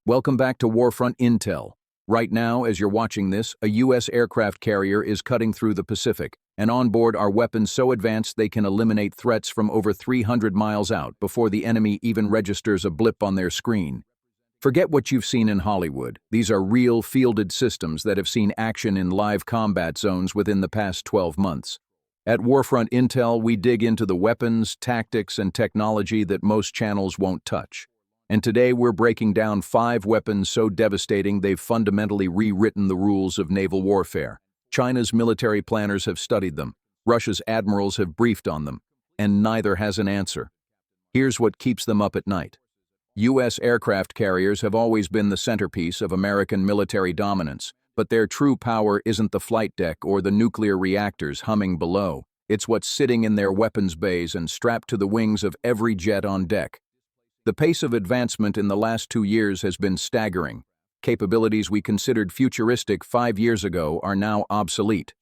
Welcome back to Warfront Intel. Right now, as you're watching this, a U.S. aircraft carrier is cutting through the Pacific, and on board are weapons so advanced they can eliminate threats from over 300 miles out before the enemy even registers a blip on their screen. Forget what you've seen in Hollywood. These are real, fielded systems that have seen action in live combat zones within the past 12 months. At Warfront Intel, we dig into the weapons, tactics, and technology that most channels won't touch. And today we're breaking down 5 weapons so devastating they've fundamentally rewritten the rules of naval warfare. China's military planners have studied them, Russia's admirals have briefed on them, and neither has an answer. Here's what keeps them up at night. U.S. aircraft carriers have always been the centerpiece of American military dominance, but their true power isn't the flight deck or the nuclear reactors humming below. It's what's sitting in their weapons bays and strapped to the wings of every jet on deck. The pace of advancement in the last 2 years has been staggering. Capabilities we considered futuristic 5 years ago are now obsolete.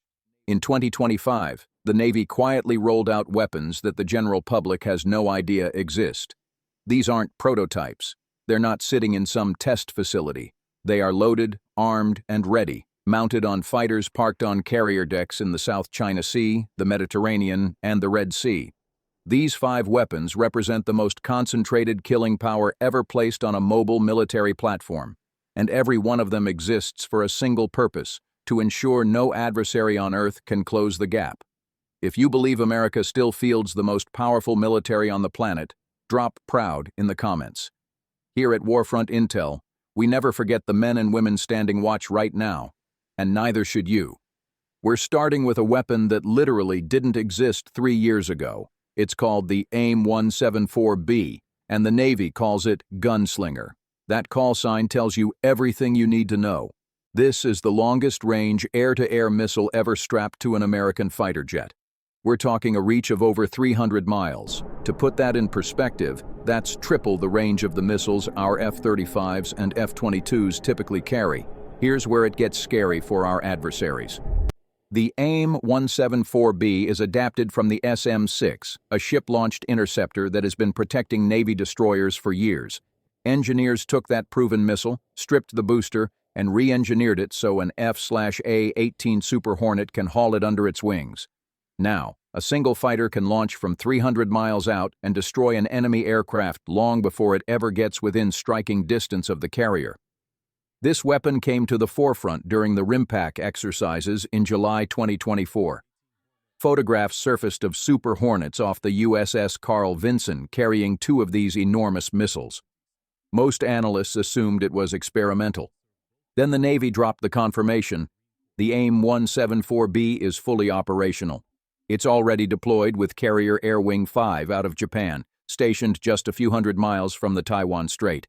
In 2025, the Navy quietly rolled out weapons that the general public has no idea exist. These aren't prototypes. They're not sitting in some test facility. They are loaded, armed, and ready, mounted on fighters parked on carrier decks in the South China Sea, the Mediterranean, and the Red Sea. These 5 weapons represent the most concentrated killing power ever placed on a mobile military platform, and every one of them exists for a single purpose: to ensure no adversary on Earth can close the gap. If you believe America still fields the most powerful military on the planet, drop "proud" in the comments. Here at Warfront Intel, we never forget the men and women standing watch right now, and neither should you. We're starting with a weapon that literally didn't exist 3 years ago. It's called the AIM-174B, and the Navy calls it Gunslinger. That call sign tells you everything you need to know. This is the longest-range air-to-air missile ever strapped to an American fighter jet. We're talking a reach of over 300 miles. To put that in perspective, that's triple the range of the missiles our F-35s and F-22s typically carry. Here's where it gets scary for our adversaries. The AIM-174B is adapted from the SM-6, a ship-launched interceptor that has been protecting Navy destroyers for years. Engineers took that proven missile, stripped the booster, and re-engineered it so an F/A-18 Super Hornet can haul it under its wings. Now, a single fighter can launch from 300 miles out and destroy an enemy aircraft long before it ever gets within striking distance of the carrier. This weapon came to the forefront during the RIM-PAC exercises in July 2024. Photographs surfaced of Super Hornets off the USS Carl Vinson carrying 2 of these enormous missiles. Most analysts assumed it was experimental. Then the Navy dropped the confirmation. The AIM-174B is fully operational. It's already deployed with Carrier Air Wing 5 out of Japan, stationed just a few hundred miles from the Taiwan Strait.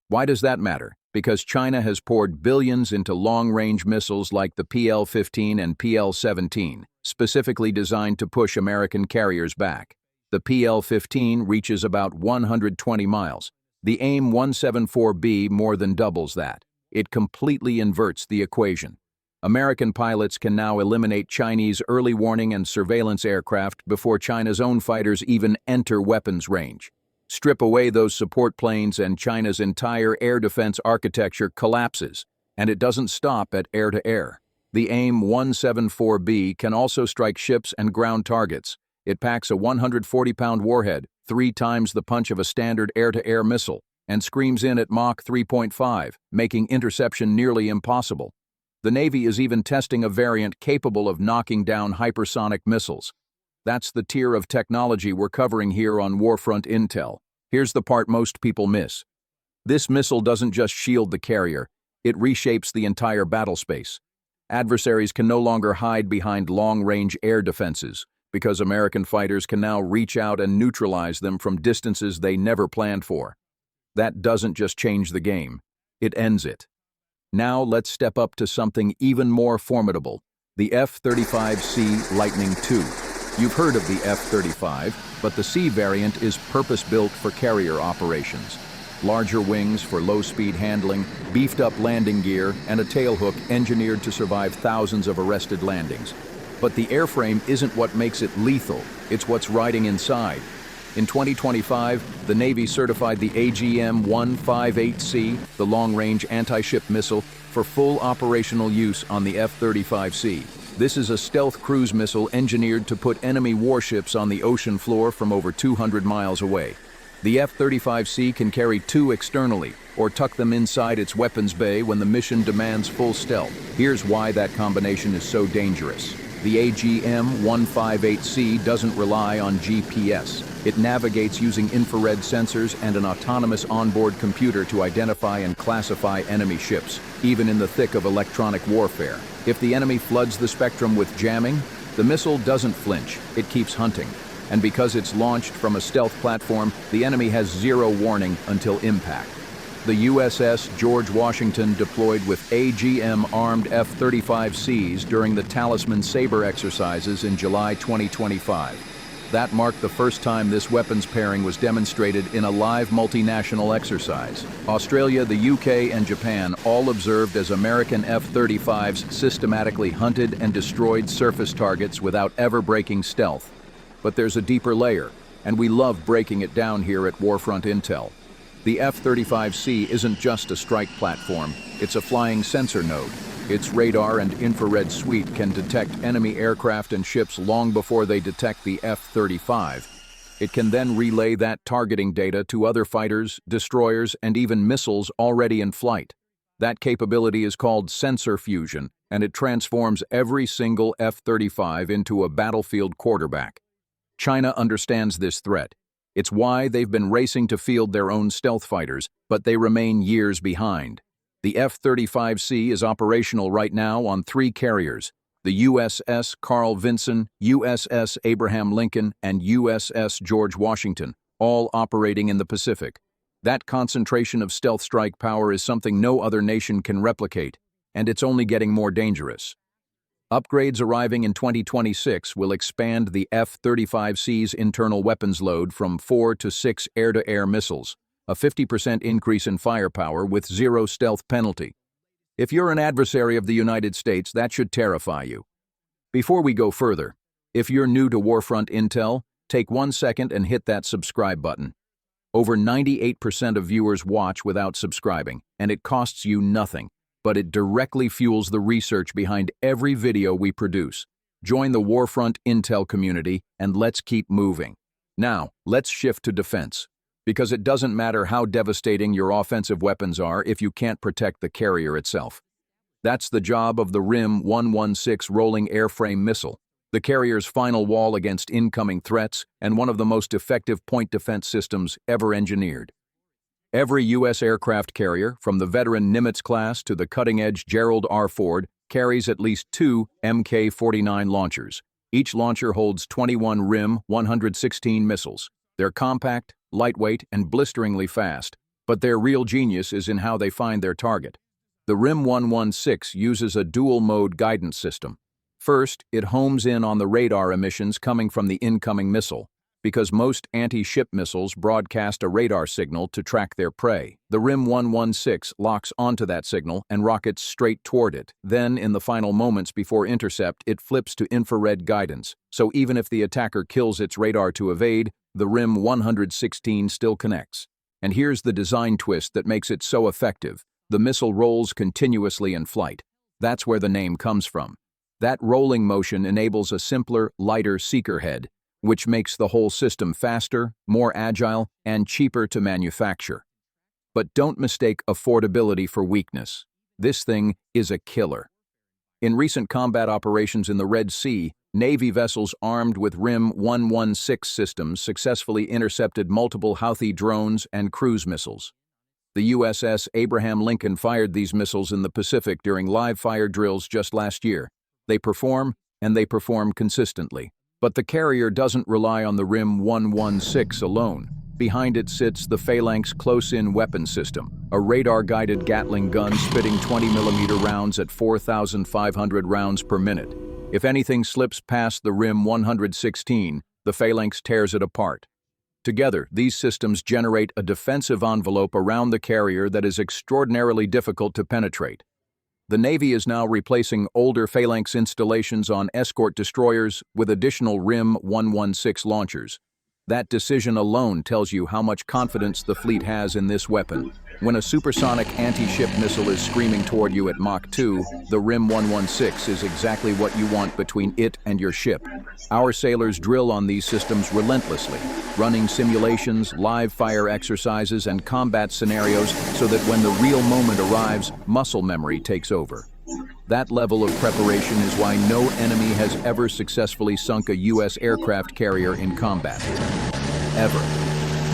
Why does that matter? Because China has poured billions into long-range missiles like the PL-15 and PL-17, specifically designed to push American carriers back. The PL-15 reaches about 120 miles. The AIM-174B more than doubles that. It completely inverts the equation. American pilots can now eliminate Chinese early warning and surveillance aircraft before China's own fighters even enter weapons range. Strip away those support planes and China's entire air defense architecture collapses, and it doesn't stop at air-to-air. The AIM-174B can also strike ships and ground targets. It packs a 140-pound warhead, 3 times the punch of a standard air-to-air missile, and screams in at Mach 3.5, making interception nearly impossible. The Navy is even testing a variant capable of knocking down hypersonic missiles. That's the tier of technology we're covering here on Warfront Intel. Here's the part most people miss. This missile doesn't just shield the carrier, it reshapes the entire battle space. Adversaries can no longer hide behind long-range air defenses, because American fighters can now reach out and neutralize them from distances they never planned for. That doesn't just change the game, it ends it. Now let's step up to something even more formidable, the F-35C Lightning II. You've heard of the F-35, but the C variant is purpose-built for carrier operations. Larger wings for low-speed handling, beefed-up landing gear, and a tailhook engineered to survive thousands of arrested landings. But the airframe isn't what makes it lethal, it's what's riding inside. In 2025, the Navy certified the AIM-116B, the long-range anti-ship missile, for full operational use on the F-35C. This is a stealth cruise missile engineered to put enemy warships on the ocean floor from over 200 miles away. The F-35C can carry two externally, or tuck them inside its weapons bay when the mission demands full stealth. Here's why that combination is so dangerous. The AIM-116B doesn't rely on GPS. It navigates using infrared sensors and an autonomous onboard computer to identify and classify enemy ships, even in the thick of electronic warfare. If the enemy floods the spectrum with jamming, the missile doesn't flinch, it keeps hunting. And because it's launched from a stealth platform, the enemy has zero warning until impact. The USS George Washington deployed with AGM-armed F-35Cs during the Talisman Sabre exercises in July 2025. That marked the first time this weapons pairing was demonstrated in a live multinational exercise. Australia, the UK, and Japan all observed as American F-35s systematically hunted and destroyed surface targets without ever breaking stealth. But there's a deeper layer, and we love breaking it down here at Warfront Intel. The F-35C isn't just a strike platform, it's a flying sensor node. Its radar and infrared suite can detect enemy aircraft and ships long before they detect the F-35. It can then relay that targeting data to other fighters, destroyers, and even missiles already in flight. That capability is called sensor fusion, and it transforms every single F-35 into a battlefield quarterback. China understands this threat. It's why they've been racing to field their own stealth fighters, but they remain years behind. The F-35C is operational right now on 3 carriers: the USS Carl Vinson, USS Abraham Lincoln, and USS George Washington, all operating in the Pacific. That concentration of stealth strike power is something no other nation can replicate, and it's only getting more dangerous. Upgrades arriving in 2026 will expand the F-35C's internal weapons load from 4 to 6 air-to-air missiles, a 50% increase in firepower with zero stealth penalty. If you're an adversary of the United States, that should terrify you. Before we go further, if you're new to Warfront Intel, take 1 second and hit that subscribe button. Over 98% of viewers watch without subscribing, and it costs you nothing, but it directly fuels the research behind every video we produce. Join the Warfront Intel community, and let's keep moving. Now, let's shift to defense. Because it doesn't matter how devastating your offensive weapons are if you can't protect the carrier itself. That's the job of the RIM-116 Rolling Airframe Missile, the carrier's final wall against incoming threats and one of the most effective point defense systems ever engineered. Every U.S. aircraft carrier, from the veteran Nimitz class to the cutting-edge Gerald R. Ford, carries at least 2 Mk-49 launchers. Each launcher holds 21 RIM-116 missiles. They're compact, lightweight, and blisteringly fast, but their real genius is in how they find their target. The RIM-116 uses a dual-mode guidance system. First, it homes in on the radar emissions coming from the incoming missile. Because most anti-ship missiles broadcast a radar signal to track their prey, the RIM-116 locks onto that signal and rockets straight toward it. Then, in the final moments before intercept, it flips to infrared guidance, so even if the attacker kills its radar to evade, the RIM-116 still connects. And here's the design twist that makes it so effective. The missile rolls continuously in flight. That's where the name comes from. That rolling motion enables a simpler, lighter seeker head, which makes the whole system faster, more agile, and cheaper to manufacture. But don't mistake affordability for weakness. This thing is a killer. In recent combat operations in the Red Sea, Navy vessels armed with RIM-116 systems successfully intercepted multiple Houthi drones and cruise missiles. The USS Abraham Lincoln fired these missiles in the Pacific during live-fire drills just last year. They perform, and they perform consistently. But the carrier doesn't rely on the RIM-116 alone. Behind it sits the Phalanx Close-In Weapon System, a radar-guided Gatling gun spitting 20mm rounds at 4,500 rounds per minute. If anything slips past the RIM-116, the Phalanx tears it apart. Together, these systems generate a defensive envelope around the carrier that is extraordinarily difficult to penetrate. The Navy is now replacing older Phalanx installations on escort destroyers with additional RIM-116 launchers. That decision alone tells you how much confidence the fleet has in this weapon. When a supersonic anti-ship missile is screaming toward you at Mach 2, the RIM-116 is exactly what you want between it and your ship. Our sailors drill on these systems relentlessly, running simulations, live fire exercises, and combat scenarios so that when the real moment arrives, muscle memory takes over. That level of preparation is why no enemy has ever successfully sunk a U.S. aircraft carrier in combat. Ever.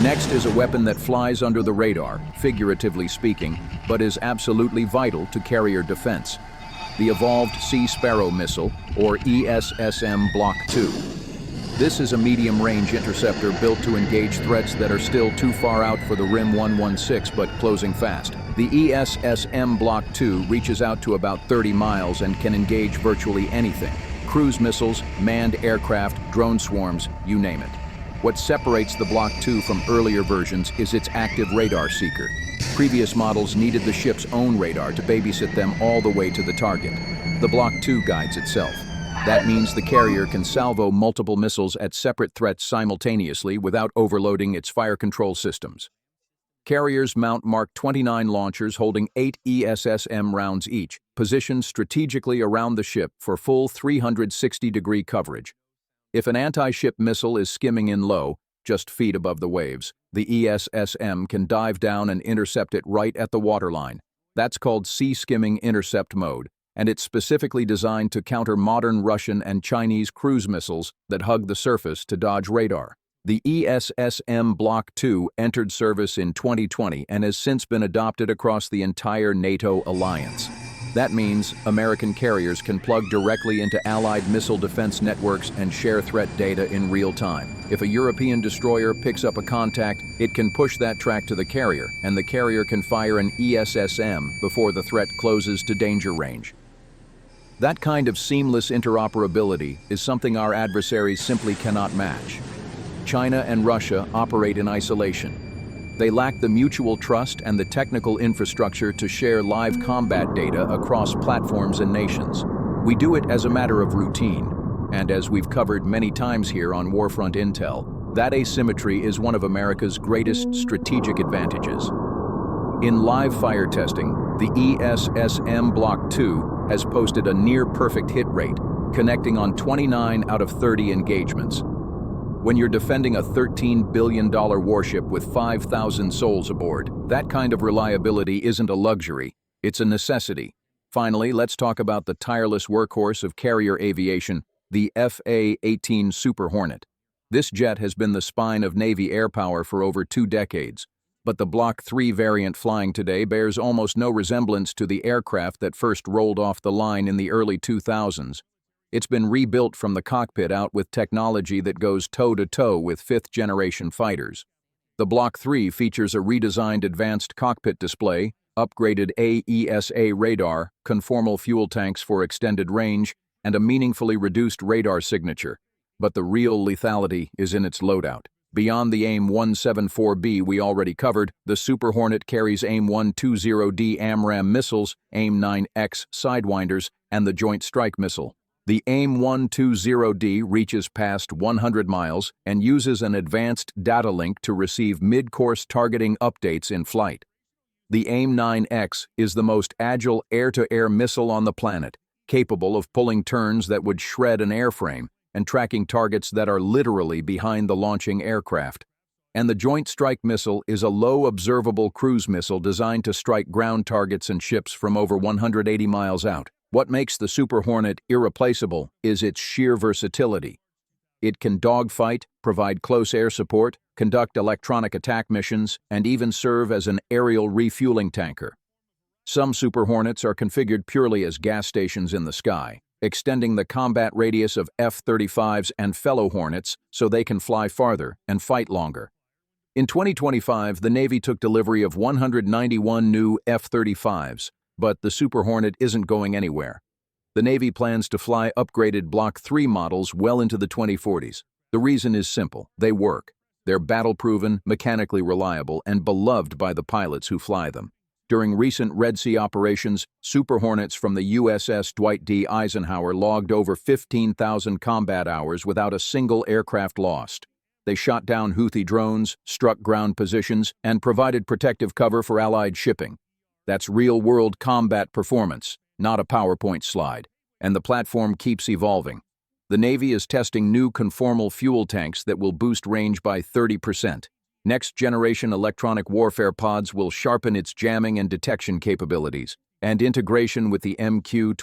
Next is a weapon that flies under the radar, figuratively speaking, but is absolutely vital to carrier defense. The Evolved Sea Sparrow Missile, or ESSM Block II. This is a medium-range interceptor built to engage threats that are still too far out for the RIM-116 but closing fast. The ESSM Block II reaches out to about 30 miles and can engage virtually anything. Cruise missiles, manned aircraft, drone swarms, you name it. What separates the Block II from earlier versions is its active radar seeker. Previous models needed the ship's own radar to babysit them all the way to the target. The Block II guides itself. That means the carrier can salvo multiple missiles at separate threats simultaneously without overloading its fire control systems. Carriers mount Mark 29 launchers holding 8 ESSM rounds each, positioned strategically around the ship for full 360-degree coverage. If an anti-ship missile is skimming in low, just feet above the waves, the ESSM can dive down and intercept it right at the waterline. That's called sea skimming intercept mode, and it's specifically designed to counter modern Russian and Chinese cruise missiles that hug the surface to dodge radar. The ESSM Block II entered service in 2020 and has since been adopted across the entire NATO alliance. That means American carriers can plug directly into Allied missile defense networks and share threat data in real time. If a European destroyer picks up a contact, it can push that track to the carrier, and the carrier can fire an ESSM before the threat closes to danger range. That kind of seamless interoperability is something our adversaries simply cannot match. China and Russia operate in isolation. They lack the mutual trust and the technical infrastructure to share live combat data across platforms and nations. We do it as a matter of routine, and as we've covered many times here on Warfront Intel, that asymmetry is one of America's greatest strategic advantages. In live fire testing, the ESSM Block II has posted a near-perfect hit rate, connecting on 29 out of 30 engagements. When you're defending a $13 billion warship with 5,000 souls aboard, that kind of reliability isn't a luxury, it's a necessity. Finally, let's talk about the tireless workhorse of carrier aviation, the F/A-18 Super Hornet. This jet has been the spine of Navy air power for over 2 decades, but the Block III variant flying today bears almost no resemblance to the aircraft that first rolled off the line in the early 2000s. It's been rebuilt from the cockpit out with technology that goes toe-to-toe with fifth-generation fighters. The Block III features a redesigned advanced cockpit display, upgraded AESA radar, conformal fuel tanks for extended range, and a meaningfully reduced radar signature. But the real lethality is in its loadout. Beyond the AIM-174B we already covered, the Super Hornet carries AIM-120D AMRAAM missiles, AIM-9X Sidewinders, and the Joint Strike Missile. The AIM-120D reaches past 100 miles and uses an advanced data link to receive mid-course targeting updates in flight. The AIM-9X is the most agile air-to-air missile on the planet, capable of pulling turns that would shred an airframe and tracking targets that are literally behind the launching aircraft. And the Joint Strike Missile is a low-observable cruise missile designed to strike ground targets and ships from over 180 miles out. What makes the Super Hornet irreplaceable is its sheer versatility. It can dogfight, provide close air support, conduct electronic attack missions, and even serve as an aerial refueling tanker. Some Super Hornets are configured purely as gas stations in the sky, extending the combat radius of F-35s and fellow Hornets so they can fly farther and fight longer. In 2025, the Navy took delivery of 191 new F-35s, but the Super Hornet isn't going anywhere. The Navy plans to fly upgraded Block III models well into the 2040s. The reason is simple: they work. They're battle-proven, mechanically reliable, and beloved by the pilots who fly them. During recent Red Sea operations, Super Hornets from the USS Dwight D. Eisenhower logged over 15,000 combat hours without a single aircraft lost. They shot down Houthi drones, struck ground positions, and provided protective cover for Allied shipping. That's real-world combat performance, not a PowerPoint slide. And the platform keeps evolving. The Navy is testing new conformal fuel tanks that will boost range by 30%. Next-generation electronic warfare pods will sharpen its jamming and detection capabilities, and integration with the MQ-25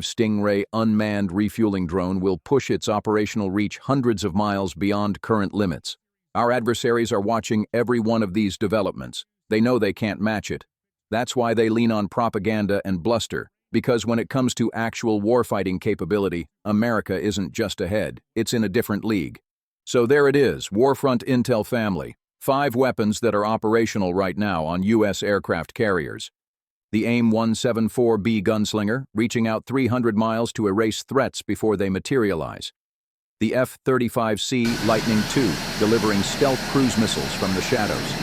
Stingray unmanned refueling drone will push its operational reach hundreds of miles beyond current limits. Our adversaries are watching every one of these developments. They know they can't match it. That's why they lean on propaganda and bluster, because when it comes to actual warfighting capability, America isn't just ahead, it's in a different league. So there it is, Warfront Intel family. 5 weapons that are operational right now on U.S. aircraft carriers. The AIM-174B Gunslinger, reaching out 300 miles to erase threats before they materialize. The F-35C Lightning II, delivering stealth cruise missiles from the shadows.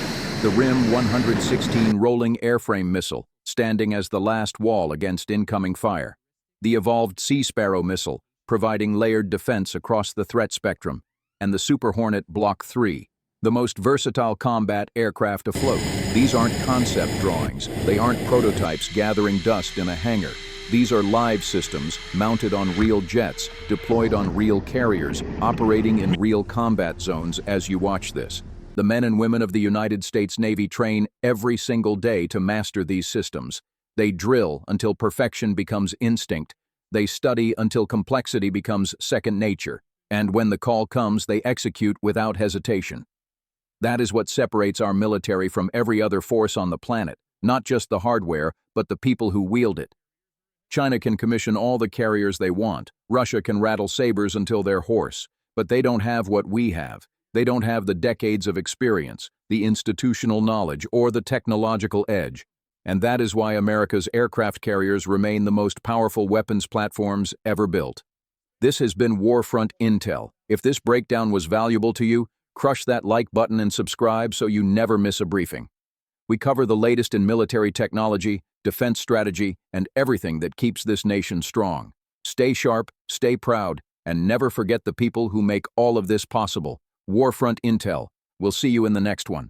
The RIM-116 Rolling Airframe Missile, standing as the last wall against incoming fire. The evolved Sparrow missile, providing layered defense across the threat spectrum. And the Super Hornet Block 3, the most versatile combat aircraft afloat. These aren't concept drawings. They aren't prototypes gathering dust in a hangar. These are live systems mounted on real jets, deployed on real carriers, operating in real combat zones as you watch this. The men and women of the United States Navy train every single day to master these systems. They drill until perfection becomes instinct. They study until complexity becomes second nature. And when the call comes, they execute without hesitation. That is what separates our military from every other force on the planet, not just the hardware, but the people who wield it. China can commission all the carriers they want. Russia can rattle sabers until they're hoarse. But they don't have what we have. They don't have the decades of experience, the institutional knowledge, or the technological edge. And that is why America's aircraft carriers remain the most powerful weapons platforms ever built. This has been Warfront Intel. If this breakdown was valuable to you, crush that like button and subscribe so you never miss a briefing. We cover the latest in military technology, defense strategy, and everything that keeps this nation strong. Stay sharp, stay proud, and never forget the people who make all of this possible. Warfront Intel. We'll see you in the next one.